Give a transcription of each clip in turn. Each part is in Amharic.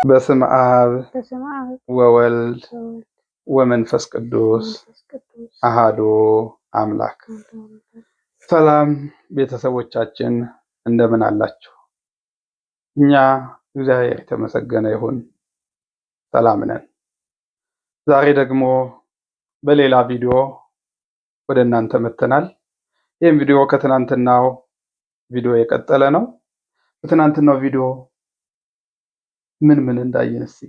በስመ አብ ወወልድ ወመንፈስ ቅዱስ አሃዱ አምላክ። ሰላም ቤተሰቦቻችን እንደምን አላችሁ? እኛ እግዚአብሔር የተመሰገነ ይሁን ሰላም ነን። ዛሬ ደግሞ በሌላ ቪዲዮ ወደ እናንተ መጥተናል። ይህም ቪዲዮ ከትናንትናው ቪዲዮ የቀጠለ ነው። በትናንትናው ቪዲዮ ምን እንዳየን እስቲ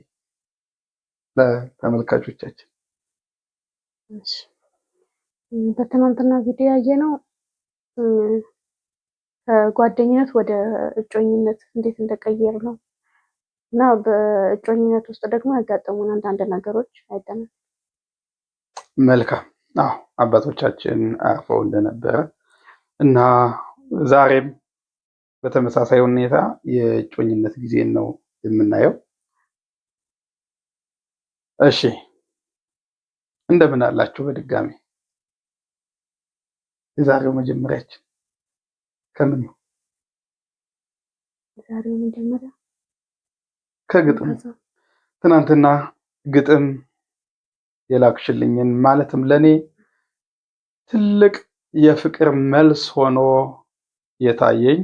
ለተመልካቾቻችን። በትናንትና ቪዲዮ ያየነው ከጓደኝነት ወደ እጮኝነት እንዴት እንደቀየር ነው እና በእጮኝነት ውስጥ ደግሞ ያጋጠሙን አንዳንድ ነገሮች አይተናል። መልካም። አዎ አባቶቻችን አርፈው እንደነበረ እና ዛሬም በተመሳሳይ ሁኔታ የእጮኝነት ጊዜን ነው የምናየው። እሺ እንደምን አላችሁ? በድጋሚ የዛሬው መጀመሪያችን ከምን ነው? የዛሬው መጀመሪያ ከግጥም ትናንትና ግጥም የላክሽልኝን ማለትም ለኔ ትልቅ የፍቅር መልስ ሆኖ የታየኝ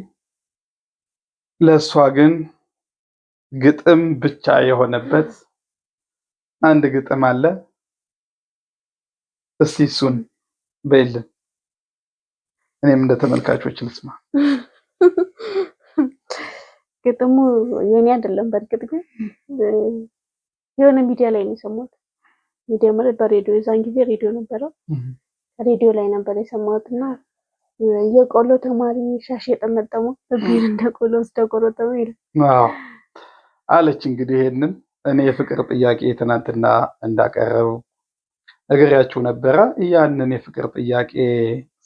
ለሷ ግን ግጥም ብቻ የሆነበት አንድ ግጥም አለ። እስቲ እሱን በይልን እኔም እንደ ተመልካቾች ልስማ። ግጥሙ የኔ አይደለም። በእርግጥ ግን የሆነ ሚዲያ ላይ ነው የሰማሁት። ሚዲያ ማለት በሬዲዮ፣ የዛን ጊዜ ሬዲዮ ነበረው። ሬዲዮ ላይ ነበር የሰማሁትና የቆሎ ተማሪ ሻሽ የጠመጠመው እግሬን እንደ ቆሎ ወስደቆረጠው ይላል አለች። እንግዲህ ይሄንን እኔ የፍቅር ጥያቄ ትናንትና እንዳቀረብ ነግሬያችሁ ነበረ። ያንን የፍቅር ጥያቄ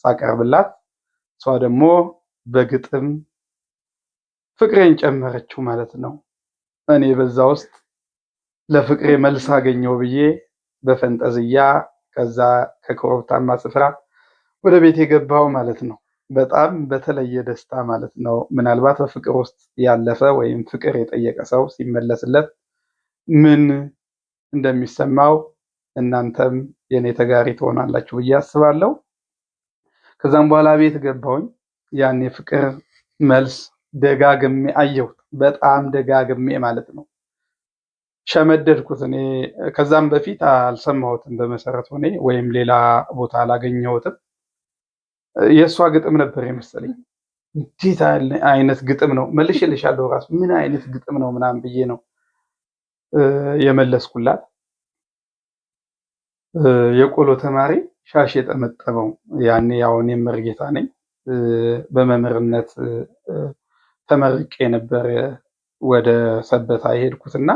ሳቀርብላት እሷ ደግሞ በግጥም ፍቅሬን ጨመረችው ማለት ነው። እኔ በዛ ውስጥ ለፍቅሬ መልስ አገኘው ብዬ በፈንጠዝያ ከዛ ከኮረብታማ ስፍራ ወደ ቤት የገባው ማለት ነው። በጣም በተለየ ደስታ ማለት ነው። ምናልባት በፍቅር ውስጥ ያለፈ ወይም ፍቅር የጠየቀ ሰው ሲመለስለት ምን እንደሚሰማው እናንተም የኔ ተጋሪ ትሆናላችሁ ብዬ አስባለሁ። ከዛም በኋላ ቤት ገባሁኝ። ያን የፍቅር መልስ ደጋግሜ አየሁት። በጣም ደጋግሜ ማለት ነው። ሸመደድኩት። እኔ ከዛም በፊት አልሰማሁትም በመሰረቱ እኔ ወይም ሌላ ቦታ አላገኘሁትም። የእሷ ግጥም ነበር የመሰለኝ። እንዴት አይነት ግጥም ነው መልሼልሻለሁ ራሱ ምን አይነት ግጥም ነው ምናምን ብዬ ነው የመለስኩላት። የቆሎ ተማሪ ሻሽ የጠመጠመው ያኔ ያው እኔም መርጌታ ነኝ። በመምህርነት ተመርቄ ነበር ወደ ሰበታ የሄድኩትና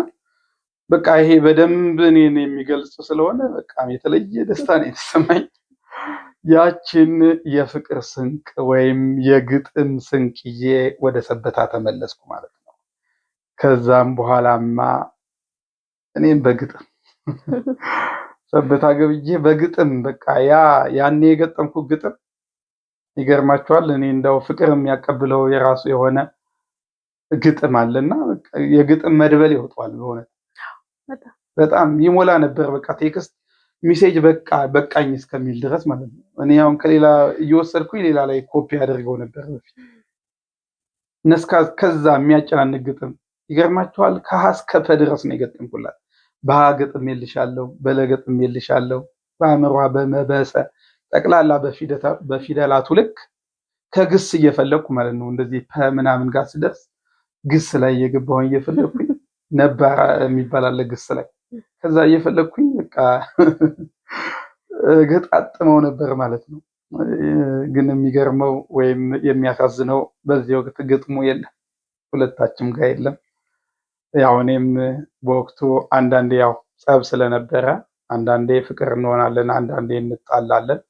በቃ ይሄ በደንብ እኔን የሚገልጽ ስለሆነ በቃ የተለየ ደስታ ነው የተሰማኝ። ያችን የፍቅር ስንቅ ወይም የግጥም ስንቅ ይዤ ወደ ሰበታ ተመለስኩ ማለት ነው። ከዛም በኋላማ እኔም በግጥም ሰበታ ገብቼ በግጥም በቃ ያኔ የገጠምኩት ግጥም ይገርማችኋል። እኔ እንደው ፍቅር የሚያቀብለው የራሱ የሆነ ግጥም አለና የግጥም መድበል ይወጣል። በእውነት በጣም ይሞላ ነበር። በቃ ቴክስት ሜሴጅ በቃኝ እስከሚል ድረስ ማለት ነው። እኔ አሁን ከሌላ እየወሰድኩኝ ሌላ ላይ ኮፒ አድርገው ነበር በፊት። ከዛ የሚያጨናንቅ ግጥም ይገርማችኋል። ከሀ እስከ ፐ ድረስ ነው የገጠምኩላት። በሀ ግጥም የልሻለሁ፣ በለ ግጥም የልሻለሁ፣ በአምሯ በመበሰ ጠቅላላ በፊደላቱ ልክ ከግስ እየፈለኩ ማለት ነው። እንደዚህ ፐ ምናምን ጋር ስደርስ ግስ ላይ እየገባሁኝ እየፈለኩኝ ነባራ የሚባል አለ ግስ ላይ ከዛ እየፈለኩኝ በቃ ገጣጥመው ነበር ማለት ነው። ግን የሚገርመው ወይም የሚያሳዝነው በዚህ ወቅት ግጥሙ የለም፣ ሁለታችንም ጋር የለም። ያው እኔም በወቅቱ አንዳንዴ ያው ጸብ ስለነበረ አንዳንዴ ፍቅር እንሆናለን፣ አንዳንዴ እንጣላለን፣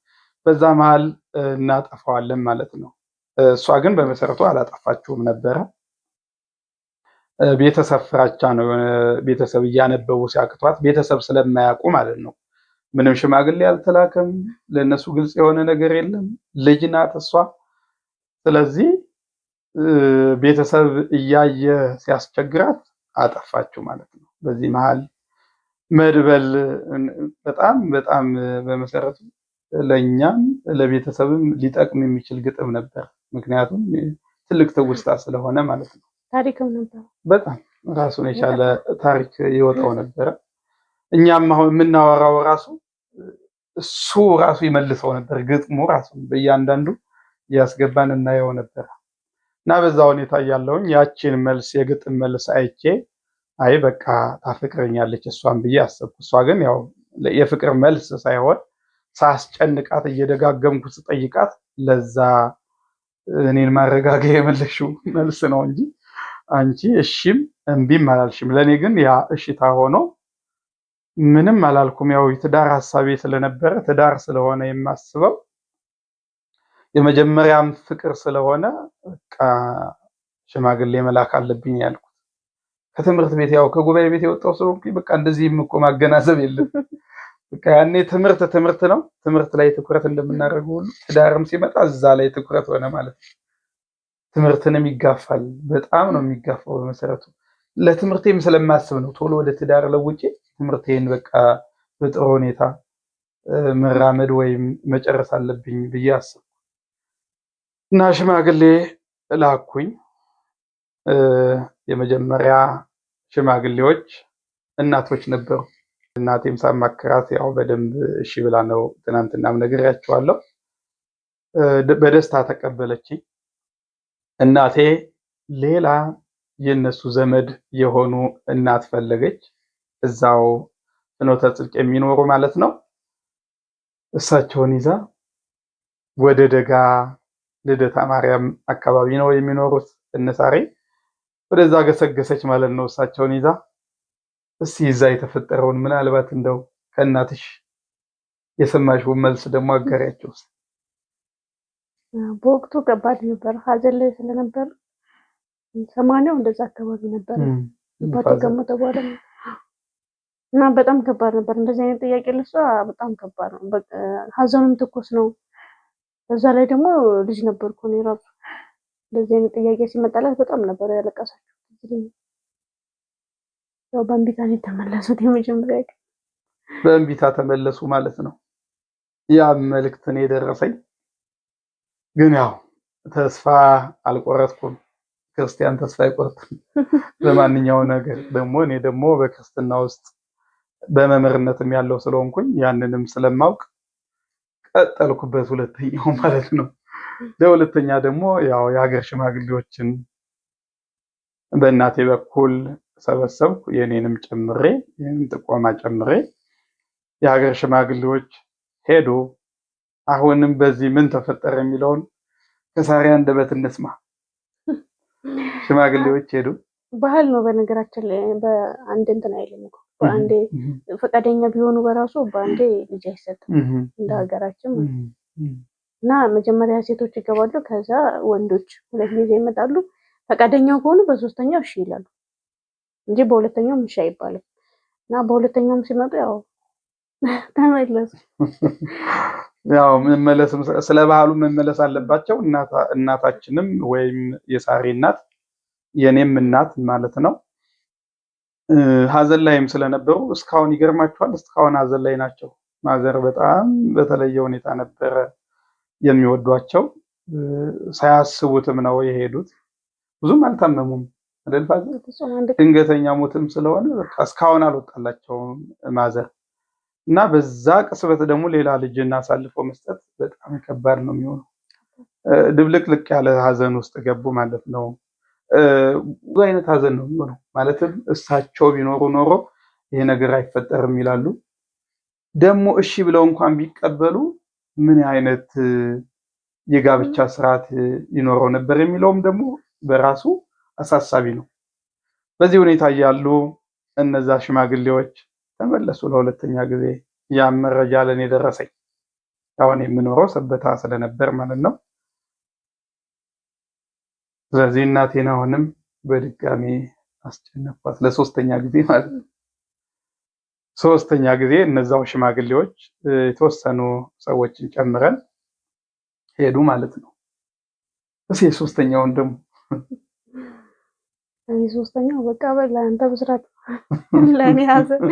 በዛ መሃል እናጠፋዋለን ማለት ነው። እሷ ግን በመሰረቱ አላጠፋችውም ነበረ። ቤተሰብ ፍራቻ ነው። ቤተሰብ እያነበቡ ሲያቅቷት ቤተሰብ ስለማያውቁ ማለት ነው። ምንም ሽማግሌ አልተላከም፣ ለነሱ ግልጽ የሆነ ነገር የለም። ልጅ ናት እሷ። ስለዚህ ቤተሰብ እያየ ሲያስቸግራት አጠፋችሁ ማለት ነው። በዚህ መሀል መድበል በጣም በጣም በመሰረቱ ለእኛም ለቤተሰብም ሊጠቅም የሚችል ግጥም ነበር። ምክንያቱም ትልቅ ትውስታ ስለሆነ ማለት ነው። ታሪክም ነበር። በጣም ራሱን የቻለ ታሪክ ይወጣው ነበረ። እኛም አሁን የምናወራው ራሱ እሱ ራሱ ይመልሰው ነበር። ግጥሙ ራሱ በእያንዳንዱ እያስገባን እናየው ነበር እና በዛ ሁኔታ እያለሁኝ ያቺን መልስ የግጥም መልስ አይቼ አይ በቃ ታፈቅረኛለች እሷን ብዬ አሰብኩ። እሷ ግን ያው የፍቅር መልስ ሳይሆን ሳስጨንቃት እየደጋገምኩ ስጠይቃት ለዛ እኔን ማረጋገያ የመለሽው መልስ ነው እንጂ አንቺ እሺም እምቢም አላልሽም። ለእኔ ግን ያ እሽታ ሆኖ ምንም አላልኩም። ያው የትዳር ሀሳቤ ስለነበረ ትዳር ስለሆነ የማስበው የመጀመሪያም ፍቅር ስለሆነ በቃ ሽማግሌ መላክ አለብኝ ያልኩት። ከትምህርት ቤት ያው ከጉባኤ ቤት የወጣው ስለሆንኩኝ በቃ እንደዚህም እኮ ማገናዘብ የለም። በቃ ያኔ ትምህርት ነው። ትምህርት ላይ ትኩረት እንደምናደርገው ሁሉ ትዳርም ሲመጣ እዛ ላይ ትኩረት ሆነ ማለት ነው። ትምህርትንም ይጋፋል። በጣም ነው የሚጋፋው በመሰረቱ ለትምህርቴም ስለማስብ ነው ቶሎ ወደ ትዳር ለውጬ ትምህርቴን በቃ በጥሩ ሁኔታ መራመድ ወይም መጨረስ አለብኝ ብዬ አስብኩ እና ሽማግሌ ላኩኝ። የመጀመሪያ ሽማግሌዎች እናቶች ነበሩ። እናቴም ሳማክራት ያው በደንብ እሺ ብላ ነው ትናንትናም ነግሬያቸዋለሁ። በደስታ ተቀበለችኝ። እናቴ ሌላ የነሱ ዘመድ የሆኑ እናት ፈለገች። እዛው ፍኖተ ጽድቅ የሚኖሩ ማለት ነው። እሳቸውን ይዛ ወደ ደጋ ልደታ ማርያም አካባቢ ነው የሚኖሩት እነሳሬ። ወደዛ ገሰገሰች ማለት ነው እሳቸውን ይዛ። እስቲ እዛ የተፈጠረውን ምናልባት እንደው ከእናትሽ የሰማሽውን መልስ ደግሞ አጋሪያቸው። በወቅቱ ከባድ ነበር፣ ሀዘን ላይ ስለነበር ሰማንያው እንደዛ አካባቢ ነበር ከሞተ በኋላ እና በጣም ከባድ ነበር። እንደዚህ አይነት ጥያቄ ለሷ በጣም ከባድ ነው። ሀዘኑም ትኩስ ነው። በዛ ላይ ደግሞ ልጅ ነበርኩ እኔ ራሱ። እንደዚህ አይነት ጥያቄ ሲመጣላት በጣም ነበር ያለቀሰችው። ያው በእንቢታ ነው የተመለሱት። የመጀመሪያ በእንቢታ ተመለሱ ማለት ነው። ያ መልእክት ነው የደረሰኝ። ግን ያው ተስፋ አልቆረጥኩም። ክርስቲያን ተስፋ አይቆርጥም በማንኛውም ነገር። ደግሞ እኔ ደግሞ በክርስትና ውስጥ በመምህርነትም ያለው ስለሆንኩኝ ያንንም ስለማውቅ ቀጠልኩበት ሁለተኛው ማለት ነው። ለሁለተኛ ደግሞ ያው የሀገር ሽማግሌዎችን በእናቴ በኩል ሰበሰብኩ፣ የኔንም ጨምሬ የኔንም ጥቆማ ጨምሬ የሀገር ሽማግሌዎች ሄዱ። አሁንም በዚህ ምን ተፈጠረ የሚለውን ከሳሪ አንደበት እንስማ። ሽማግሌዎች ሄዱ። ባህል ነው በነገራችን ላይ በአንድ እንትን አይልም እኮ በአንዴ ፈቃደኛ ቢሆኑ በራሱ በአንዴ ልጅ አይሰጥም እንደ ሀገራችን እና መጀመሪያ ሴቶች ይገባሉ፣ ከዛ ወንዶች ሁለት ጊዜ ይመጣሉ። ፈቃደኛው ከሆኑ በሶስተኛው እሺ ይላሉ እንጂ በሁለተኛው እሺ አይባልም። እና በሁለተኛውም ሲመጡ ያው ተመለሱ። ያው መመለስ ስለ ባህሉ መመለስ አለባቸው። እናታችንም ወይም የሳሪ እናት የኔም እናት ማለት ነው ሀዘን ላይም ስለነበሩ እስካሁን ይገርማቸዋል። እስካሁን ሀዘን ላይ ናቸው። ማዘር በጣም በተለየ ሁኔታ ነበረ የሚወዷቸው። ሳያስቡትም ነው የሄዱት። ብዙም አልታመሙም አይደል ፋዘር? ድንገተኛ ሞትም ስለሆነ በቃ እስካሁን አልወጣላቸውም ማዘር እና በዛ ቅስበት ደግሞ ሌላ ልጅን አሳልፎ መስጠት በጣም ከባድ ነው የሚሆነው። ድብልቅልቅ ያለ ሀዘን ውስጥ ገቡ ማለት ነው። ብዙ አይነት ሀዘን ነው የሚሆነው። ማለትም እሳቸው ቢኖሩ ኖሮ ይሄ ነገር አይፈጠርም ይላሉ። ደግሞ እሺ ብለው እንኳን ቢቀበሉ ምን አይነት የጋብቻ ስርዓት ይኖረው ነበር የሚለውም ደግሞ በራሱ አሳሳቢ ነው። በዚህ ሁኔታ እያሉ እነዛ ሽማግሌዎች ተመለሱ ለሁለተኛ ጊዜ። ያ መረጃ ለኔ ደረሰኝ። አሁን የምኖረው ሰበታ ስለነበር ማለት ነው። ስለዚህ እናቴን አሁንም በድጋሚ አስጨነኳት ለሶስተኛ ጊዜ ማለት ነው። ሶስተኛ ጊዜ እነዛው ሽማግሌዎች የተወሰኑ ሰዎችን ጨምረን ሄዱ ማለት ነው። እሺ ሶስተኛውን ደግሞ ሶስተኛው በቃ በላ አንተ ብስራት ለእኔ ሀዘን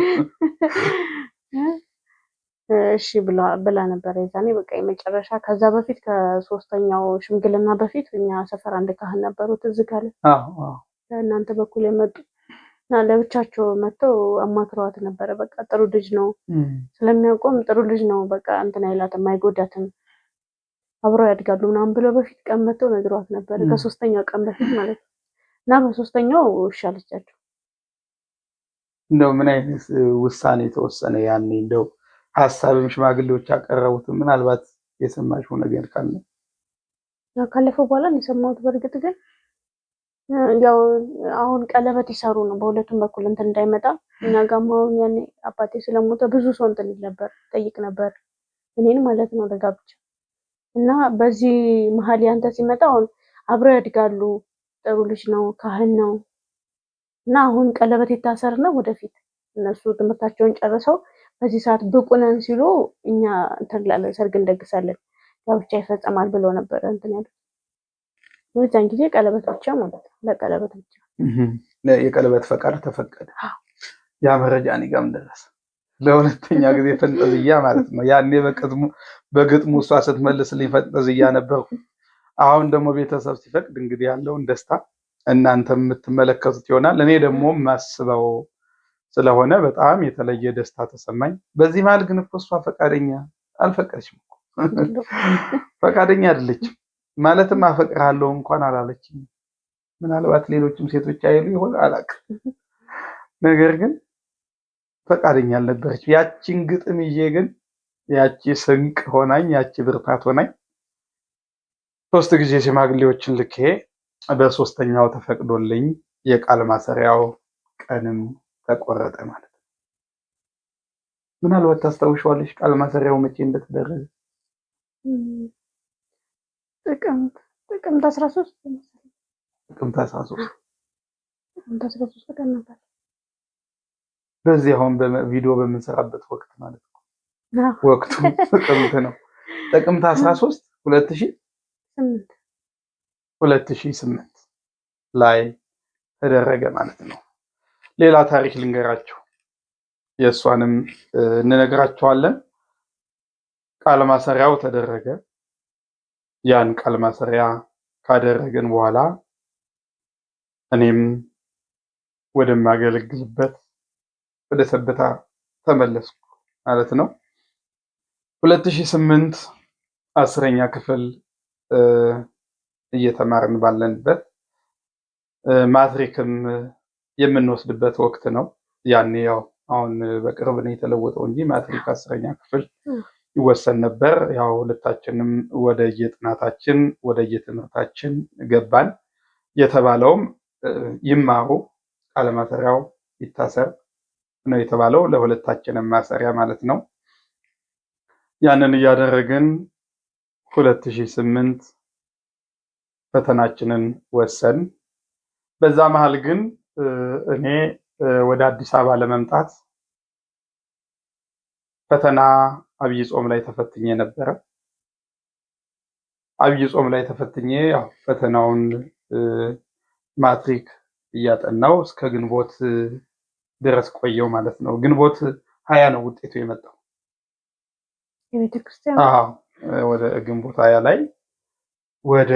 እሺ ብላ ነበር የዛኔ በቃ የመጨረሻ። ከዛ በፊት ከሶስተኛው ሽምግልና በፊት እኛ ሰፈር አንድ ካህን ነበሩ ትዝ ካለ ከእናንተ በኩል የመጡ እና ለብቻቸው መጥተው አማክረዋት ነበረ። በቃ ጥሩ ልጅ ነው ስለሚያውቁም ጥሩ ልጅ ነው በቃ እንትን አይላትም አይጎዳትም አብረው ያድጋሉ ምናምን ብለው በፊት ቀን መጥተው ነግረዋት ነበር። ከሶስተኛው ቀን በፊት ማለት ነው። እና በሶስተኛው እሺ አለቻቸው። እንደው ምን አይነት ውሳኔ ተወሰነ ያኔ? እንደው ሀሳብም ሽማግሌዎች ያቀረቡት ምናልባት የሰማሽው ነገር ካለ? ያው ካለፈው በኋላ ነው የሰማሁት። በእርግጥ ግን ያው አሁን ቀለበት ይሰሩ ነው በሁለቱም በኩል እንትን እንዳይመጣ። እኛ ጋርም አሁን ያኔ አባቴ ስለሞተ ብዙ ሰው እንትን ይል ነበር ጠይቅ ነበር እኔን ማለት ነው ለጋብቻ። እና በዚህ መሀል ያንተ ሲመጣ አሁን አብረው ያድጋሉ ጥሩ ልጅ ነው ካህን ነው። እና አሁን ቀለበት ይታሰርና ወደፊት እነሱ ትምህርታቸውን ጨርሰው በዚህ ሰዓት ብቁ ነን ሲሉ እኛ እንትን ላለን ሰርግ እንደግሳለን ጋብቻ ይፈጸማል ብለው ነበር እንትን ያሉት። በዛን ጊዜ ቀለበት ብቻ ማለት ነው ለቀለበት ብቻ የቀለበት ፈቃድ ተፈቀደ። ያ መረጃ እኔ ጋርም ደረሰ። ለሁለተኛ ጊዜ ፈንጠዝያ ማለት ነው። ያኔ በግጥሙ እሷ ስትመልስልኝ ፈንጠዝያ ነበርኩ። አሁን ደግሞ ቤተሰብ ሲፈቅድ እንግዲህ ያለውን ደስታ እናንተ የምትመለከቱት ይሆናል። እኔ ደግሞ የማስበው ስለሆነ በጣም የተለየ ደስታ ተሰማኝ። በዚህ መሀል ግን እኮ እሷ ፈቃደኛ አልፈቀደችም እኮ ፈቃደኛ አይደለችም። ማለትም አፈቅርሃለሁ እንኳን አላለችም። ምናልባት ሌሎችም ሴቶች አይሉ ይሆን አላውቅም። ነገር ግን ፈቃደኛ አልነበረችም። ያቺን ግጥም ይዤ ግን ያቺ ስንቅ ሆናኝ፣ ያቺ ብርታት ሆናኝ 3 ጊዜ ሽማግሌዎችን ልኬ በሶስተኛው ተፈቅዶልኝ የቃል ማሰሪያው ቀንም ተቆረጠ ማለት ነው። ምናልባት ታስታውሻለሽ ቃል ማሰሪያው መቼ እንደተደረገ? ጥቅምት 13 ጥቅምት 13 ቀን ነበር። በዚህ አሁን በቪዲዮ በምንሰራበት ወቅት ማለት ነው። ወቅቱ ጥቅምት ነው። ጥቅምት 13 2008 ላይ ተደረገ ማለት ነው። ሌላ ታሪክ ልንገራችሁ፣ የእሷንም እንነግራችኋለን። ቃል ማሰሪያው ተደረገ። ያን ቃል ማሰሪያ ካደረግን በኋላ እኔም ወደማገለግልበት ወደ ሰበታ ተመለስኩ ማለት ነው። 2008 10ኛ ክፍል እየተማርን ባለንበት ማትሪክም የምንወስድበት ወቅት ነው። ያኔ ያው አሁን በቅርብ ነው የተለወጠው እንጂ ማትሪክ 10ኛ ክፍል ይወሰን ነበር። ያው ሁለታችንም ወደ የጥናታችን ወደ የትምህርታችን ገባን። የተባለውም ይማሩ ቃለ ማሰሪያው ይታሰር ነው የተባለው፣ ለሁለታችንም ማሰሪያ ማለት ነው። ያንን እያደረግን 2008 ፈተናችንን ወሰን። በዛ መሃል ግን እኔ ወደ አዲስ አበባ ለመምጣት ፈተና አብይ ጾም ላይ ተፈትኜ ነበረ። አብይ ጾም ላይ ተፈትኜ ያው ፈተናውን ማትሪክ እያጠናው እስከ ግንቦት ድረስ ቆየው ማለት ነው። ግንቦት 20 ነው ውጤቱ የመጣው። የቤተክርስቲያን ወደ ግንቦት 20 ላይ ወደ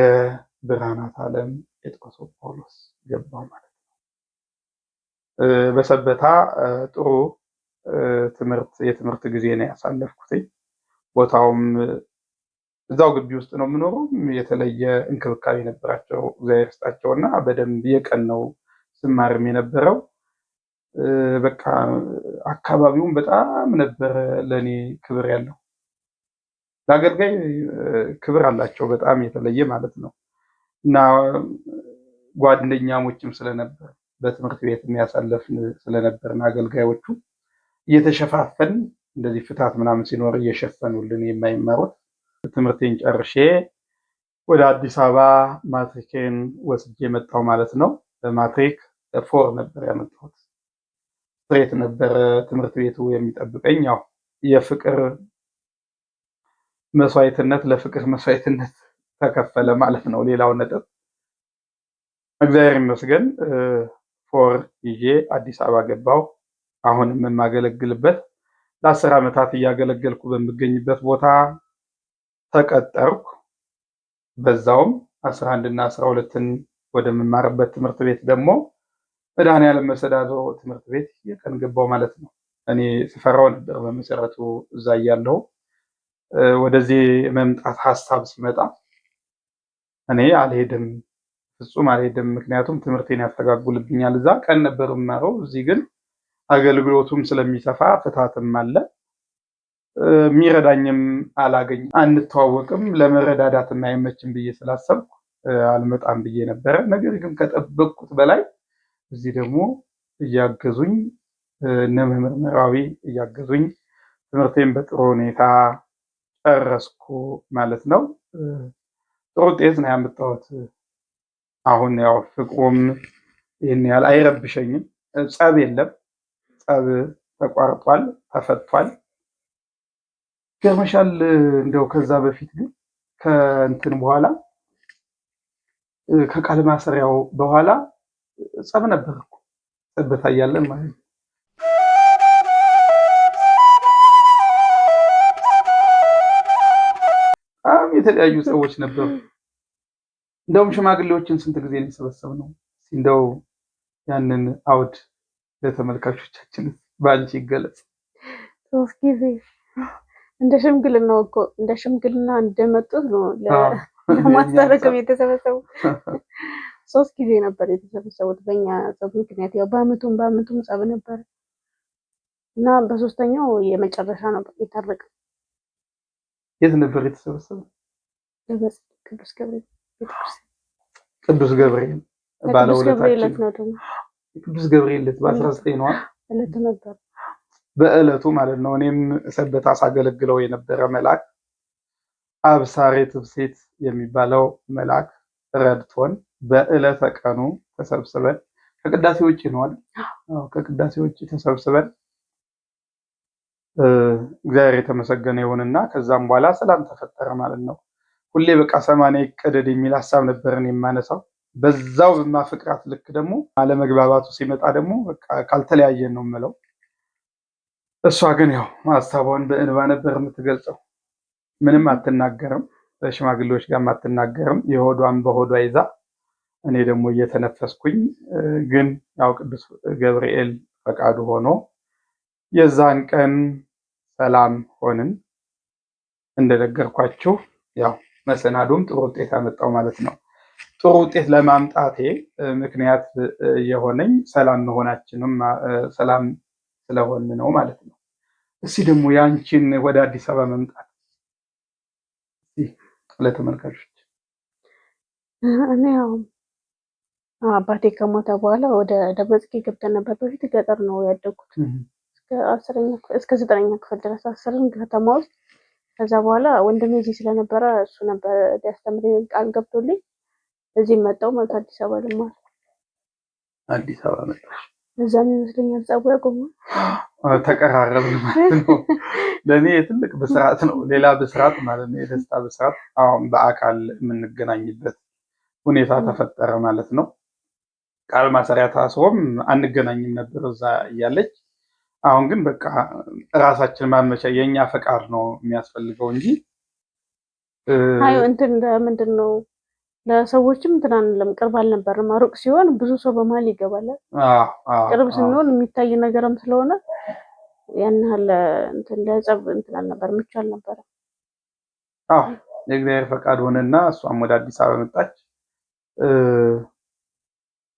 ብርሃናት ዓለም ጴጥሮስ ጳውሎስ ገባው ማለት ነው። በሰበታ ጥሩ የትምህርት ጊዜ ነው ያሳለፍኩት። ቦታውም እዛው ግቢ ውስጥ ነው የምኖረው። የተለየ እንክብካቤ ነበራቸው እግዚአብሔር ይስጣቸውና በደንብ የቀን ነው ስማርም የነበረው። በቃ አካባቢውም በጣም ነበር ለኔ ክብር ያለው። ለአገልጋይ ክብር አላቸው በጣም የተለየ ማለት ነው። እና ጓደኛሞችም ስለነበር በትምህርት ቤት የሚያሳልፍን ስለነበርና አገልጋዮቹ እየተሸፋፈን እንደዚህ ፍታት ምናምን ሲኖር እየሸፈኑልን የማይማሩት ትምህርቴን ጨርሼ ወደ አዲስ አበባ ማትሪኬን ወስጄ መጣሁ ማለት ነው። በማትሪክ 4 ነበር ያመጣሁት። ስትሬት ነበር ትምህርት ቤቱ የሚጠብቀኝ። ያው የፍቅር መስዋዕትነት ለፍቅር መስዋዕትነት ተከፈለ ማለት ነው። ሌላው ነጥብ እግዚአብሔር ይመስገን ፎር ይዤ አዲስ አበባ ገባሁ። አሁንም የማገለግልበት ለ10 ዓመታት እያገለገልኩ በምገኝበት ቦታ ተቀጠርኩ። በዛውም 11 እና 12ን ወደምማርበት ትምህርት ቤት ደግሞ መድኃኔዓለም መሰዳድሮ ትምህርት ቤት የቀን ገባው ማለት ነው። እኔ ስፈራው ነበር በመሰረቱ እዛ እያለሁ። ወደዚህ መምጣት ሀሳብ ሲመጣ እኔ አልሄድም፣ ፍጹም አልሄድም። ምክንያቱም ትምህርቴን ያስተጋጉልብኛል። እዛ ቀን ነበር የምማረው፣ እዚህ ግን አገልግሎቱም ስለሚሰፋ ፍታትም አለ። የሚረዳኝም አላገኝ፣ አንተዋወቅም፣ ለመረዳዳትም አይመችም ብዬ ስላሰብኩ አልመጣም ብዬ ነበረ። ነገር ግን ከጠበቅኩት በላይ እዚህ ደግሞ እያገዙኝ እነ መምህር ምዕራዊ እያገዙኝ ትምህርቴን በጥሩ ሁኔታ ጨረስኩ ማለት ነው። ጥሩ ውጤት ነው ያመጣሁት። አሁን ያው ፍቅሩም ይህን ያህል አይረብሸኝም። ጸብ የለም፣ ጸብ ተቋርጧል፣ ተፈቷል። ገርመሻል። እንደው ከዛ በፊት ግን ከእንትን በኋላ ከቃል ማሰሪያው በኋላ ጸብ ነበር እኮ ጠብታ እያለን ማለት ነው። በጣም የተለያዩ ሰዎች ነበሩ። እንደውም ሽማግሌዎችን ስንት ጊዜ ነው የሰበሰብነው? እንደው ያንን አውድ ለተመልካቾቻችን በአንቺ ይገለጽ። 3 ጊዜ እንደ ሽምግልና እኮ እንደ ሽምግልና እንደመጡት ነው ለማስታረቅም የተሰበሰቡ 3 ጊዜ ነበር የተሰበሰቡት። በእኛ ጸብ ምክንያት ያው በአመቱም ጸብ ነበር እና በሶስተኛው የመጨረሻ ነበር የታረቀ። የት ነበር የተሰበሰበው? ቅዱስ ገብርኤል ቅዱስ ገብርኤል ባለውለታችን ነው ደግሞ ቅዱስ ገብርኤል በ19 ነው እለቱ ነበር። በእለቱ ማለት ነው። እኔም ሰበታ ሳገለግለው የነበረ መልአክ አብሳሬ ትብሴት የሚባለው መልአክ ረድቶን በእለተ ቀኑ ተሰብስበን ከቅዳሴ ውጪ ነው አይደል? አዎ፣ ከቅዳሴ ውጪ ተሰብስበን እግዚአብሔር የተመሰገነ ይሁንና ከዛም በኋላ ሰላም ተፈጠረ ማለት ነው። ሁሌ በቃ 80 ይቀደድ የሚል ሀሳብ ነበርን የማነሳው። በዛው በማፍቅራት ልክ ደግሞ አለመግባባቱ ሲመጣ ደግሞ በቃ ካልተለያየን ነው የምለው። እሷ ግን ያው ሀሳቧን በእንባ ነበር የምትገልጸው። ምንም አትናገርም፣ በሽማግሌዎች ጋር አትናገርም። የሆዷን በሆዷ ይዛ እኔ ደግሞ እየተነፈስኩኝ ግን ያው ቅዱስ ገብርኤል ፈቃዱ ሆኖ የዛን ቀን ሰላም ሆንን። እንደነገርኳችሁ ያው መሰናዶም ጥሩ ውጤት አመጣው ማለት ነው። ጥሩ ውጤት ለማምጣቴ ምክንያት የሆነኝ ሰላም መሆናችንም ሰላም ስለሆን ነው ማለት ነው። እስኪ ደግሞ ያንቺን ወደ አዲስ አበባ መምጣት ለተመልካቾች። እኔ ያው አባቴ ከሞተ በኋላ ወደ ደብረጽጌ ገብተን ነበር። በፊት ገጠር ነው ያደግኩት እስከ 9ኛ ክፍል ድረስ 10ን ከተማ ውስጥ። ከዛ በኋላ ወንድሜ እዚህ ስለነበረ እሱ ነበር ሊያስተምረኝ ቃል ገብቶልኝ እዚህ መጣሁ ማለት አዲስ አበባ ልማር። አዲስ አበባ መጣሽ? እዛም ይመስለኛል ጸቡ ያቆመው። ተቀራረብን ማለት ነው። ለእኔ ትልቅ ብስራት ነው። ሌላ ብስራት ማለት ነው፣ የደስታ ብስራት። አሁን በአካል የምንገናኝበት ሁኔታ ተፈጠረ ማለት ነው። ቃል ማሰሪያ ታስሮም አንገናኝም ነበር እዛ እያለች። አሁን ግን በቃ ራሳችን ማመቻ የኛ ፈቃድ ነው የሚያስፈልገው እንጂ አይ እንትን ምንድን ነው ለሰዎችም እንትን አንልም። ቅርብ አልነበረም። ሩቅ ሲሆን ብዙ ሰው በመሀል ይገባል። ቅርብ ስንሆን የሚታይ ነገርም ስለሆነ ያን ያህል እንትን ለጸብ እንትን አልነበረም፣ ምቹ አልነበረም። የእግዚአብሔር ፈቃድ ሆነና እሷም ወደ አዲስ አበባ መጣች።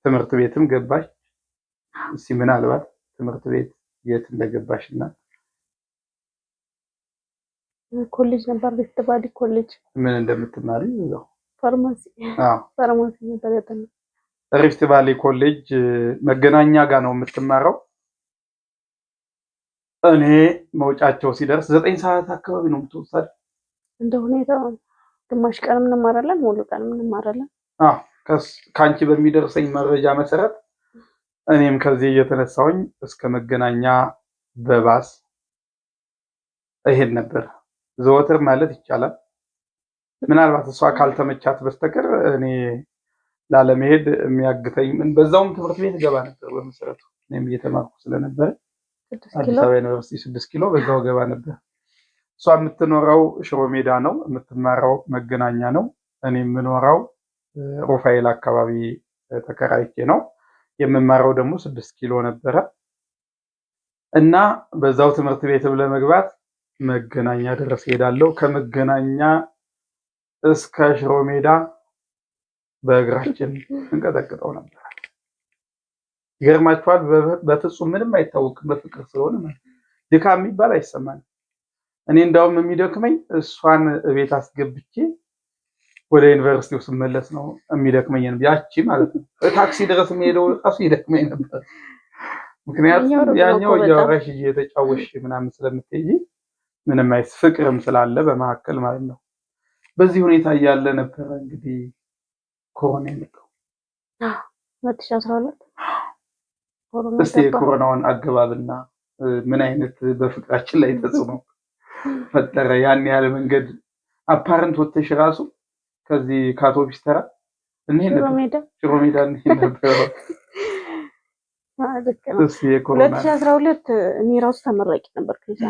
ትምህርት ቤትም ገባች። እስኪ ምናልባት ትምህርት ቤት የት እንደገባሽና ኮሌጅ ነበር ሪፍት ቫሊ ኮሌጅ ምን እንደምትማሪ ነው? ፋርማሲ ነበር ያጠናው። ሪፍት ቫሊ ኮሌጅ መገናኛ ጋር ነው የምትማረው። እኔ መውጫቸው ሲደርስ 9 ሰዓት አካባቢ ነው የምትወሰድ። እንደ ሁኔታው ግማሽ ቀንም እንማራለን፣ ሙሉ ቀንም እንማራለን። ከአንቺ በሚደርሰኝ መረጃ መሰረት እኔም ከዚህ እየተነሳሁኝ እስከ መገናኛ በባስ እሄድ ነበር፣ ዘወትር ማለት ይቻላል። ምናልባት እሷ ካልተመቻት በስተቀር እኔ ላለመሄድ የሚያግተኝ በዛውም ትምህርት ቤት ገባ ነበር። በመሰረቱ እኔም እየተማርኩ ስለነበረ አዲስ አበባ ዩኒቨርሲቲ 6 ኪሎ በዛው ገባ ነበር። እሷ የምትኖረው ሽሮ ሜዳ ነው፣ የምትማረው መገናኛ ነው። እኔ የምኖረው ሩፋኤል አካባቢ ተከራይቼ ነው። የምማረው ደግሞ 6 ኪሎ ነበረ እና በዛው ትምህርት ቤትም ለመግባት መገናኛ ድረስ ሄዳለሁ። ከመገናኛ እስከ ሽሮ ሜዳ በእግራችን እንቀጠቅጠው ነበር። ይገርማችኋል፣ በፍጹም ምንም አይታወቅም። በፍቅር ስለሆነ ማለት ድካም የሚባል አይሰማንም። እኔ እንዳውም የሚደክመኝ እሷን ቤት አስገብቼ ወደ ዩኒቨርሲቲው ስመለስ ነው የሚደክመኝ። ያቺ ማለት ነው ታክሲ ድረስ የሚሄደው ራሱ ይደክመኝ ነበር። ምክንያቱም ያኛው እያወራሽ እየተጫወሽ ምናምን ስለምትሄጂ ምንም አይስ ፍቅርም ስላለ በመካከል ማለት ነው። በዚህ ሁኔታ እያለ ነበረ እንግዲህ ኮሮና የመጣው 2012። እስቲ የኮሮናውን አገባብና ምን አይነት በፍቅራችን ላይ ተጽዕኖ ፈጠረ? ያን ያለ መንገድ አፓረንት ወጥተሽ ራሱ ከዚህ ከአውቶቢስ ተራ ሽሮ ሜዳ እንሄድ ነበር። 2012 እኔ ራሱ ተመራቂ ነበር። ከዛ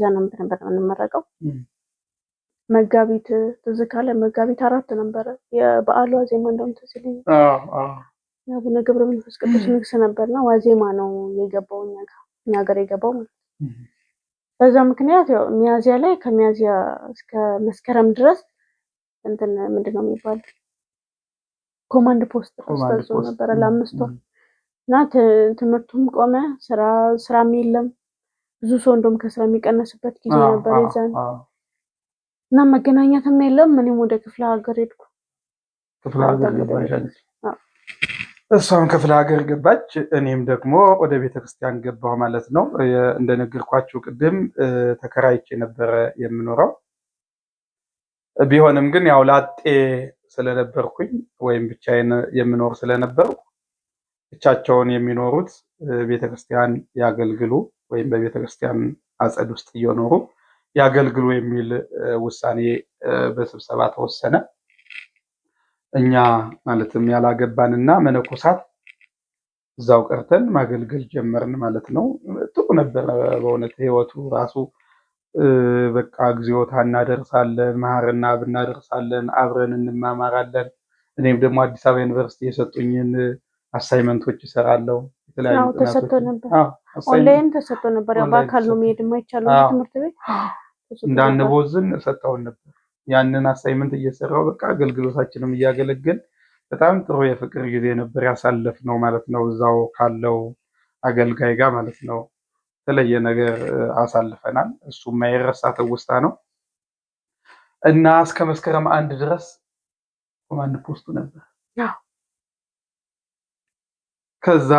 ነው የምንመረቀው። መጋቢት ትዝ ካለ መጋቢት 4 ነበረ የበዓሉ ዋዜማ እንደውም ትዝ ይለኛል። አቡነ ገብረ መንፈስ ቅዱስ ንግስ ነበርና ዋዜማ ነው የገባው እኛ ሀገር የገባው ማለት ነው። በዛ ምክንያት ያው ሚያዚያ ላይ ከሚያዚያ እስከ መስከረም ድረስ እንትን ምንድነው የሚባለው ኮማንድ ፖስት ተሰጥቶ ነበር ለ5 ወር እና ትምህርቱም ቆመ፣ ስራም የለም። ብዙ ሰው እንደውም ከስራ የሚቀነስበት ጊዜ ነበር የዛን እና መገናኛትም የለም። እኔም ወደ ክፍለ ሀገር ሄድኩ። ክፍለ ሀገር ገባች። እሷም ክፍለ ሀገር ገባች፣ እኔም ደግሞ ወደ ቤተክርስቲያን ገባሁ ማለት ነው። እንደነገርኳችሁ ቅድም ተከራይቼ ነበረ የምኖረው። ቢሆንም ግን ያው ላጤ ስለነበርኩኝ ወይም ብቻዬን የምኖር ስለነበርኩ ብቻቸውን የሚኖሩት ቤተክርስቲያን ያገልግሉ ወይም በቤተክርስቲያን አጸድ ውስጥ እየኖሩ ያገልግሉ የሚል ውሳኔ በስብሰባ ተወሰነ። እኛ ማለትም ያላገባንና መነኮሳት እዛው ቀርተን ማገልገል ጀመርን ማለት ነው። ጥሩ ነበር በእውነት ህይወቱ ራሱ። በቃ እግዚኦታ እናደርሳለን፣ ማህርና ብናደርሳለን፣ አብረን እንማማራለን። እኔም ደግሞ አዲስ አበባ ዩኒቨርሲቲ የሰጡኝን አሳይመንቶች እሰራለሁ። የተለያዩ ተሰጥቶ ነበር፣ ኦንላይን ተሰጥቶ ነበር። ያው በአካል ነው መሄድ የማይቻለው ትምህርት ቤት እንዳንቦዝን ሰጠውን ነበር። ያንን አሳይመንት እየሰራው በቃ አገልግሎታችንም እያገለገል በጣም ጥሩ የፍቅር ጊዜ ነበር ያሳለፍነው ማለት ነው። እዛው ካለው አገልጋይ ጋር ማለት ነው የተለየ ነገር አሳልፈናል። እሱም የማይረሳ ትውስታ ነው እና እስከ መስከረም 1 ድረስ ኮማንድ ፖስቱ ነበር። ከዛ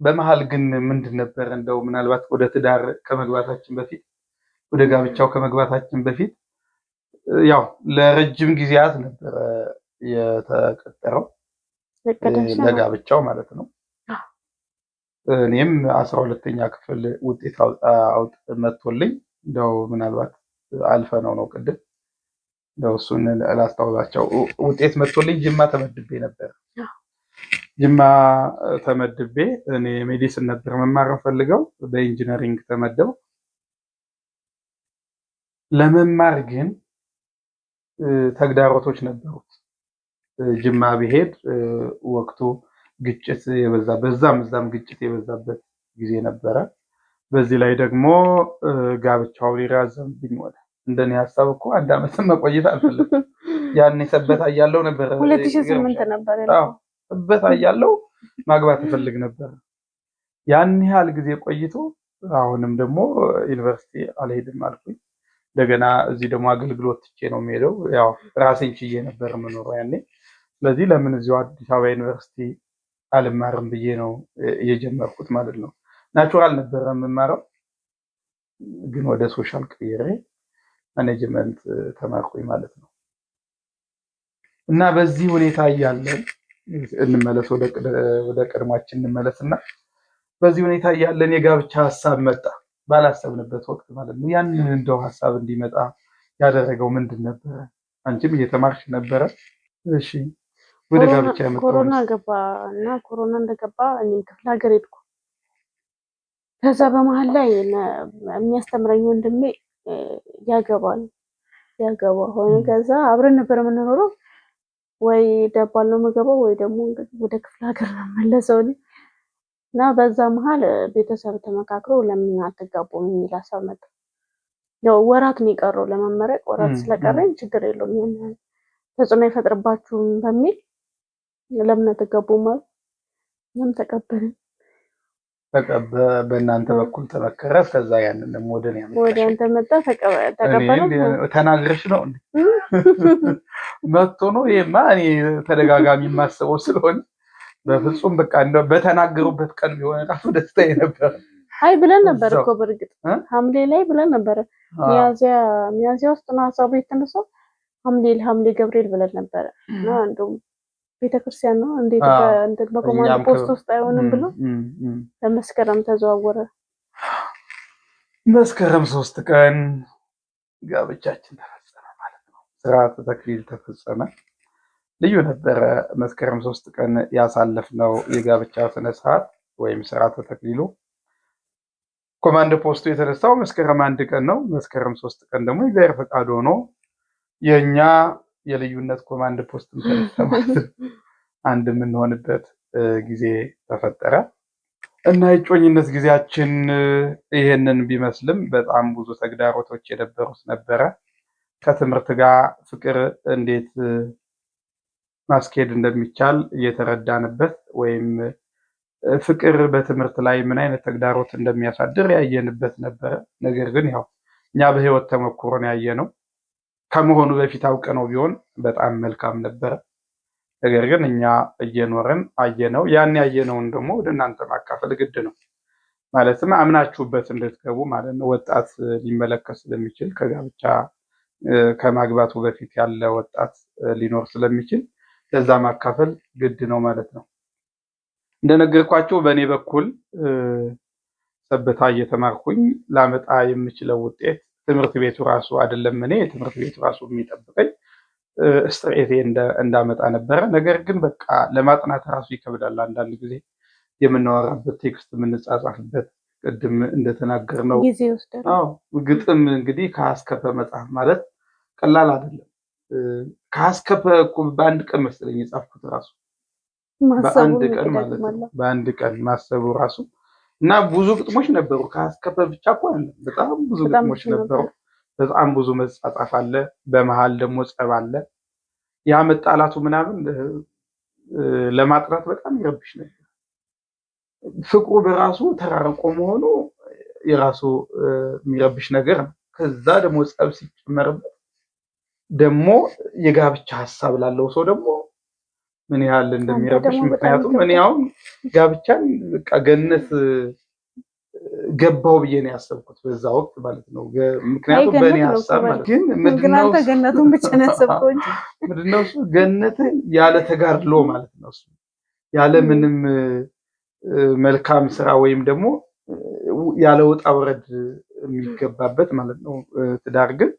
በመሃል ግን ምንድን ነበር እንደው ምናልባት ወደ ትዳር ከመግባታችን በፊት ወደ ጋብቻው ከመግባታችን በፊት ያው ለረጅም ጊዜያት ነበር የተቀጠረው ለጋብቻው ማለት ነው። እኔም 12ኛ ክፍል ውጤት መጥቶልኝ እንደው ምናልባት አልፈነው ነው ቅድም እንደው እሱን ላስታውሳቸው ውጤት መጥቶልኝ ጅማ ተመድቤ ነበር። ጅማ ተመድቤ እኔ ሜዲሲን ነበር መማር ፈልገው በኢንጂነሪንግ ተመደው ለመማር ግን ተግዳሮቶች ነበሩት። ጅማ ቢሄድ ወቅቱ ግጭት የበዛበት እዛም ግጭት የበዛበት ጊዜ ነበረ። በዚህ ላይ ደግሞ ጋብቻው ሊራዘምብኝ ሆነ። እንደኔ ሐሳብ እኮ 1 ዓመት መቆየት አልፈልግም። ያኔ ሰበታ እያለሁ ነበር 2008 ነበር ያለው። ሰበታ እያለሁ ማግባት እፈልግ ነበር። ያን ያህል ጊዜ ቆይቶ አሁንም ደግሞ ዩኒቨርሲቲ አልሄድም አልኩኝ። እንደገና እዚህ ደግሞ አገልግሎት ትቼ ነው የምሄደው። ያው ራሴን ችዬ ነበር የምኖረው ያኔ። ስለዚህ ለምን እዚሁ አዲስ አበባ ዩኒቨርሲቲ አልማርም ብዬ ነው የጀመርኩት ማለት ነው። ናቹራል ነበር የምማረው፣ ግን ወደ ሶሻል ቀይሬ ማኔጅመንት ተማርኩኝ ማለት ነው። እና በዚህ ሁኔታ እያለን እንመለስ ወደ ቀድማችን እንመለስና በዚህ ሁኔታ እያለን የጋብቻ ሐሳብ መጣ። ባላሰብንበት ወቅት ማለት ነው። ያንን እንደው ሐሳብ እንዲመጣ ያደረገው ምንድን ነበር? አንቺም እየተማርሽ ነበረ። እሺ ወደ ጋብቻ ያመጣው? ኮሮና ገባ እና ኮሮና እንደገባ እኔም ክፍለ ሀገር ሄድኩ። ከዛ በመሀል ላይ የሚያስተምረኝ ወንድሜ ያገባል ሆነ። ከዛ አብረን ነበር የምንኖረው። ወይ ደባል ነው የምገባው ወይ ደግሞ ወደ ክፍለ ሀገር ነው የምመለሰው እና በዛ መሀል ቤተሰብ ተመካክረው ለምን አትጋቡም የሚል ሀሳብ መጣ። ያው ወራት ነው የቀረው ለመመረቅ። ወራት ስለቀረኝ ችግር የለውም ያን ተጽዕኖ አይፈጥርባችሁም በሚል ለምን አትጋቡም ማለት ምንም ተቀበልን። በእናንተ በኩል ተመከረ። ከዛ ያንን ደግሞ ወደ አንተ መጣ ተቀበለው። ተናግረሽ ነው መጥቶ ነው ይሄማ እኔ ተደጋጋሚ የማስበው ስለሆነ በፍጹም በቃ በተናገሩበት ቀን ቢሆን ራሱ ደስታዬ ነበር። አይ ብለን ነበር እኮ በእርግጥ ሐምሌ ላይ ብለን ነበር። ሚያዚያ ውስጥ ነው ሀሳቡ የተነሳው። ሐምሌ ገብርኤል ብለን ነበር እና እንደውም ቤተክርስቲያን ነው እንዴት በኮማንድ ፖስት ውስጥ አይሆንም ብሎ ለመስከረም ተዘዋወረ። መስከረም 3 ቀን ጋብቻችን ተፈጸመ ማለት ነው። ስርዓተ ተክሊል ተፈጸመ። ልዩ ነበረ። መስከረም 3 ቀን ያሳለፍነው የጋብቻ ስነ ስርዓት ወይም ስርዓተ ተክሊሉ። ኮማንድ ፖስቱ የተነሳው መስከረም 1 ቀን ነው። መስከረም 3 ቀን ደግሞ የእግዚአብሔር ፈቃድ ሆኖ የኛ የልዩነት ኮማንድ ፖስት ተነሳ። አንድ የምንሆንበት ጊዜ ተፈጠረ እና የጮኝነት ጊዜያችን ይሄንን ቢመስልም በጣም ብዙ ተግዳሮቶች የነበሩት ነበረ። ከትምህርት ጋር ፍቅር እንዴት ማስኬድ እንደሚቻል እየተረዳንበት ወይም ፍቅር በትምህርት ላይ ምን አይነት ተግዳሮት እንደሚያሳድር ያየንበት ነበረ። ነገር ግን ያው እኛ በህይወት ተሞክሮን ያየነው ከመሆኑ በፊት አውቀነው ቢሆን በጣም መልካም ነበረ። ነገር ግን እኛ እየኖረን አየነው። ያን ያየነውን ደግሞ ወደ እናንተ ማካፈል ግድ ነው። ማለትም አምናችሁበት እንድትገቡ ማለት ነው። ወጣት ሊመለከት ስለሚችል ከጋብቻ ከማግባቱ በፊት ያለ ወጣት ሊኖር ስለሚችል ለዛ ማካፈል ግድ ነው ማለት ነው። እንደነገርኳችሁ በእኔ በኩል ሰበታ እየተማርኩኝ ላመጣ የምችለው ውጤት ትምህርት ቤቱ ራሱ አይደለም እኔ ትምህርት ቤቱ ራሱ የሚጠብቀኝ ስትሬቴ እንዳመጣ ነበረ። ነገር ግን በቃ ለማጥናት ራሱ ይከብዳል። አንዳንድ ጊዜ የምናወራበት ቴክስት የምንጻጻፍበት ቅድም እንደተናገር ነው ጊዜ ይወስዳል። ግጥም እንግዲህ ከአስከፈ መጽሐፍ ማለት ቀላል አይደለም። ከአስከፈ በአንድ ቀን መሰለኝ የጻፍኩት ራሱ በአንድ ቀን ማለት ነው። በአንድ ቀን ማሰቡ ራሱ እና ብዙ ግጥሞች ነበሩ። ከአስከፈ ብቻ እኮ አይደለም፣ በጣም ብዙ ግጥሞች ነበሩ። በጣም ብዙ መጻጻፍ አለ። በመሃል ደግሞ ጸብ አለ። ያ መጣላቱ ምናምን ለማጥራት በጣም ይረብሽ ነበር። ፍቅሩ በራሱ ተራርቆ መሆኑ የራሱ የሚረብሽ ነገር ነው። ከዛ ደግሞ ጸብ ሲጨመርበት ደግሞ የጋብቻ ሐሳብ ላለው ሰው ደግሞ ምን ያህል እንደሚረብሽ። ምክንያቱም እኔ አሁን ጋብቻን በቃ ገነት ገባው ብዬ ነው ያሰብኩት በዛ ወቅት ማለት ነው። ምክንያቱም በእኔ ሐሳብ ማለት ግን ምንድነው ገነቱን ብቻ ነው ያሰብኩት እንጂ ምንድነው እሱ ገነትን ያለ ተጋድሎ ማለት ነው። እሱ ያለ ምንም መልካም ስራ ወይም ደግሞ ያለ ወጣ ወረድ የሚገባበት ማለት ነው። ትዳር ግን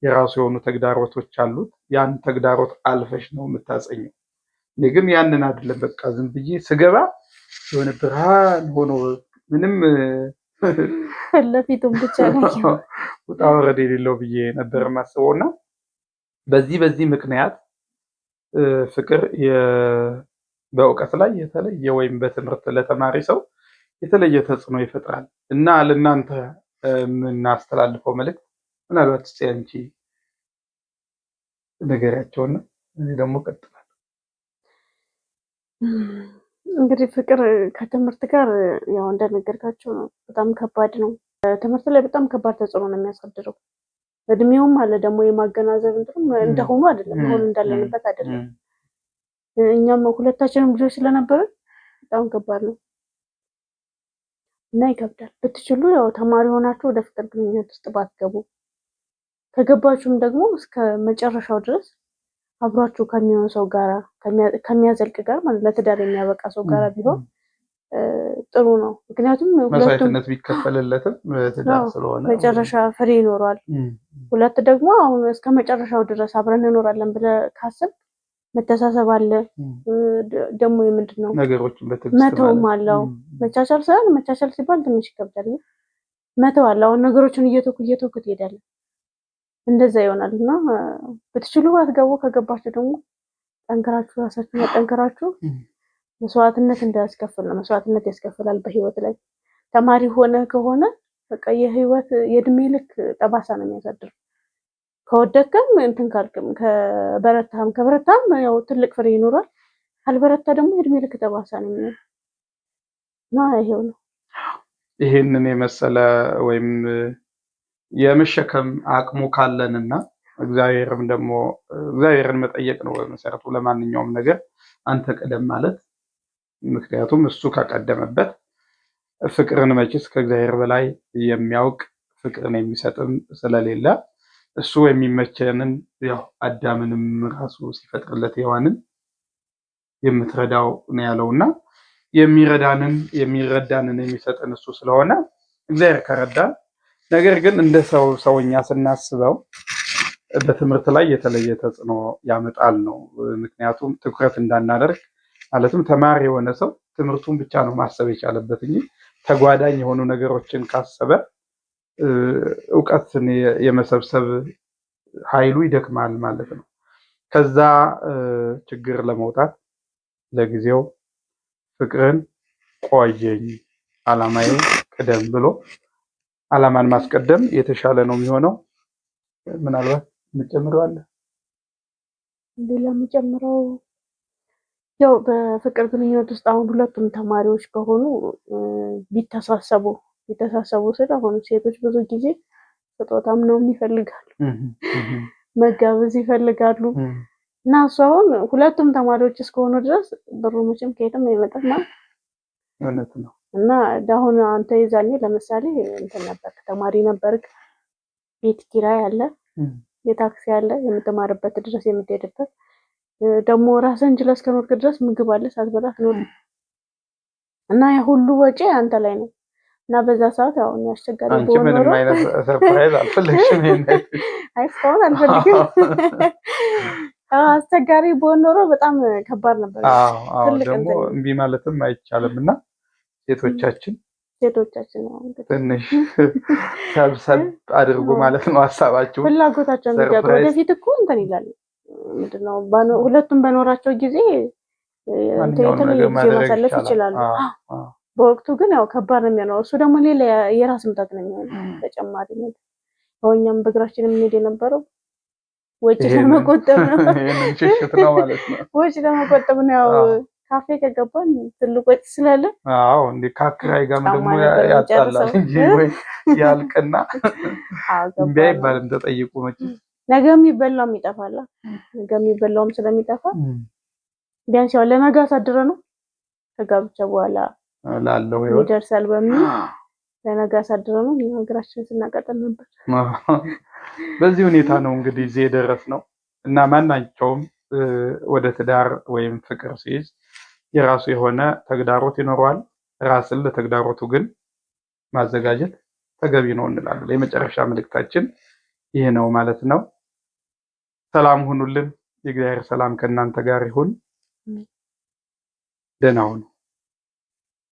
የራሱ የሆኑ ተግዳሮቶች አሉት። ያን ተግዳሮት አልፈሽ ነው የምታጸኘው። እኔ ግን ያንን አይደለም። በቃ ዝም ብዬ ስገባ የሆነ ብርሃን ሆኖ ምንም ለፊቱም ብቻ ነው ወጣ ወረድ የሌለው ብዬ ነበር የማስበውና በዚህ ምክንያት ፍቅር በእውቀት ላይ የተለየ ወይም በትምህርት ለተማሪ ሰው የተለየ ተጽዕኖ ይፈጥራል እና ለእናንተ የምናስተላልፈው መልእክት ምናልባት አንቺ ነገራቸውና እኔ ደግሞ ቀጥላለሁ። እንግዲህ ፍቅር ከትምህርት ጋር ያው እንደነገርካቸው ነው፣ በጣም ከባድ ነው። ትምህርት ላይ በጣም ከባድ ተጽዕኖ ነው የሚያሳድረው። እድሜውም አለ ደግሞ የማገናዘብ እንደሆኑ አይደለም፣ አሁን እንዳለንበት አይደለም። እኛም ሁለታችንም ልጆች ስለነበርን በጣም ከባድ ነው እና ይከብዳል። ብትችሉ ያው ተማሪ ሆናችሁ ወደ ፍቅር ግንኙነት ውስጥ ባትገቡ፣ ከገባችሁም ደግሞ እስከ መጨረሻው ድረስ አብሯችሁ ከሚሆን ሰው ጋር ከሚያዘልቅ ጋር ማለት ለትዳር የሚያበቃ ሰው ጋር ቢሆን ጥሩ ነው። ምክንያቱም መስዋዕትነት ቢከፈልለትም ትዳር ስለሆነ መጨረሻ ፍሬ ይኖራል። ሁለት ደግሞ አሁን እስከ መጨረሻው ድረስ አብረን እንኖራለን ብለህ ካሰብክ መተሳሰብ አለ። ደግሞ የምንድን ነው ነገሮችን በትዕግስት መተውም አለው። መቻቻል ሳይሆን መቻቻል ሲባል ትንሽ ይከብዳል። መተው አለ። አሁን ነገሮችን እየተኩ ትሄዳለህ። እንደዛ ይሆናል እና ብትችሉ ባትገቡ ከገባችሁ ደግሞ ጠንከራችሁ ራሳችሁን ያጠንከራችሁ መስዋዕትነት እንዳያስከፍል ነው። መስዋዕትነት ያስከፍላል በህይወት ላይ ተማሪ ሆነ ከሆነ በቃ የህይወት የእድሜ ልክ ጠባሳ ነው የሚያሳድር። ከወደቅም እንትን ካልክም ከበረታም ያው ትልቅ ፍሬ ይኖራል። ካልበረታ ደግሞ የእድሜ ልክ ጠባሳ ነው የሚሆነው እና ይሄው ነው። ይሄንን የመሰለ ወይም የመሸከም አቅሙ ካለንና እግዚአብሔርም ደግሞ እግዚአብሔርን መጠየቅ ነው በመሰረቱ ለማንኛውም ነገር አንተ ቀደም ማለት። ምክንያቱም እሱ ከቀደመበት ፍቅርን መችስ ከእግዚአብሔር በላይ የሚያውቅ ፍቅርን የሚሰጥም ስለሌለ እሱ የሚመቸንን ያው አዳምንም ራሱ ሲፈጥርለት ሔዋንን የምትረዳው ነው ያለውና የሚረዳንን የሚሰጥን እሱ ስለሆነ እግዚአብሔር ከረዳን። ነገር ግን እንደ ሰውኛ ስናስበው በትምህርት ላይ የተለየ ተጽዕኖ ያመጣል ነው። ምክንያቱም ትኩረት እንዳናደርግ ማለትም ተማሪ የሆነ ሰው ትምህርቱን ብቻ ነው ማሰብ የቻለበት እንጂ ተጓዳኝ የሆኑ ነገሮችን ካሰበ እውቀትን የመሰብሰብ ኃይሉ ይደክማል ማለት ነው። ከዛ ችግር ለመውጣት ለጊዜው ፍቅርን ቆየኝ አላማዬ ቅደም ብሎ አላማን ማስቀደም የተሻለ ነው የሚሆነው። ምናልባት የምጨምረዋለ ሌላ የምጨምረው ያው በፍቅር ግንኙነት ውስጥ አሁን ሁለቱም ተማሪዎች ከሆኑ ቢተሳሰቡ ስለ አሁን ሴቶች ብዙ ጊዜ ስጦታም ነው ይፈልጋሉ፣ መጋበዝ ይፈልጋሉ እና እሱ አሁን ሁለቱም ተማሪዎች እስከሆኑ ድረስ ብሩ መቼም ከየትም አይመጣም ማለት ነው። እና አሁን አንተ ይዛኔ ለምሳሌ እንትን ነበር ተማሪ ነበርክ፣ ቤት ኪራይ አለ፣ የታክሲ አለ፣ የምትማርበት ድረስ የምትሄድበት ደግሞ ራስህን ችለህ እስከኖርክ ድረስ ምግብ አለ፣ ሳትበላ አትኖርም እና ያ ሁሉ ወጪ አንተ ላይ ነው እና በዛ ሰዓት ያው አስቸጋሪ በሆነ ነው። ምንም አይነት ሰርፕራይዝ አልፈልግም እስካሁን አልፈልግም። አስቸጋሪ በሆነ ኖሮ በጣም ከባድ ነበር። ደግሞ እምቢ ማለትም አይቻልምና ሴቶቻችን ትንሽ ሰብሰብ አድርጎ ማለት ነው ሀሳባቸው ፍላጎታቸው እንዲያውቁ ወደፊት እኮ እንትን ይላል። ምንድነው ሁለቱም በኖራቸው ጊዜ የተለየ ጊዜ ማሳለፍ ይችላሉ። በወቅቱ ግን ያው ከባድ ነው የሚሆነው። እሱ ደግሞ ሌላ የራስ ምታት ነው የሚሆነው ተጨማሪ ነው። አሁንም በእግራችን የምንሄድ የነበረው ወጪ ለመቆጠብ ነው። ይሄንን ሽሽት ነው ማለት ነው። ወጪ ለመቆጠብ ነው። ያው ካፌ ከገባን ትልቅ ወጪ ስላለ እንደ ካክራይ ጋር ደግሞ ያጣላል እንጂ ወይ ያልቅና እምቢ አይባልም ተጠይቁ መቼ ነገ የሚበላውም ይጠፋል። ነገ የሚበላውም ስለሚጠፋ ቢያንስ ያው ለነገ አሳድረ ነው ከጋብቻ በኋላ ላለው ይደርሳል በሚል ለነገ አሳድረ ነው እግራችንን ስናቀጥል ነበር። በዚህ ሁኔታ ነው እንግዲህ እዚህ የደረስነው እና ማናቸውም ወደ ትዳር ወይም ፍቅር ሲይዝ የራሱ የሆነ ተግዳሮት ይኖረዋል። ራስን ለተግዳሮቱ ግን ማዘጋጀት ተገቢ ነው እንላለን። የመጨረሻ መልእክታችን ይሄ ነው ማለት ነው። ሰላም ሁኑልን። የእግዚአብሔር ሰላም ከእናንተ ጋር ይሁን። ደህና ሁኑ።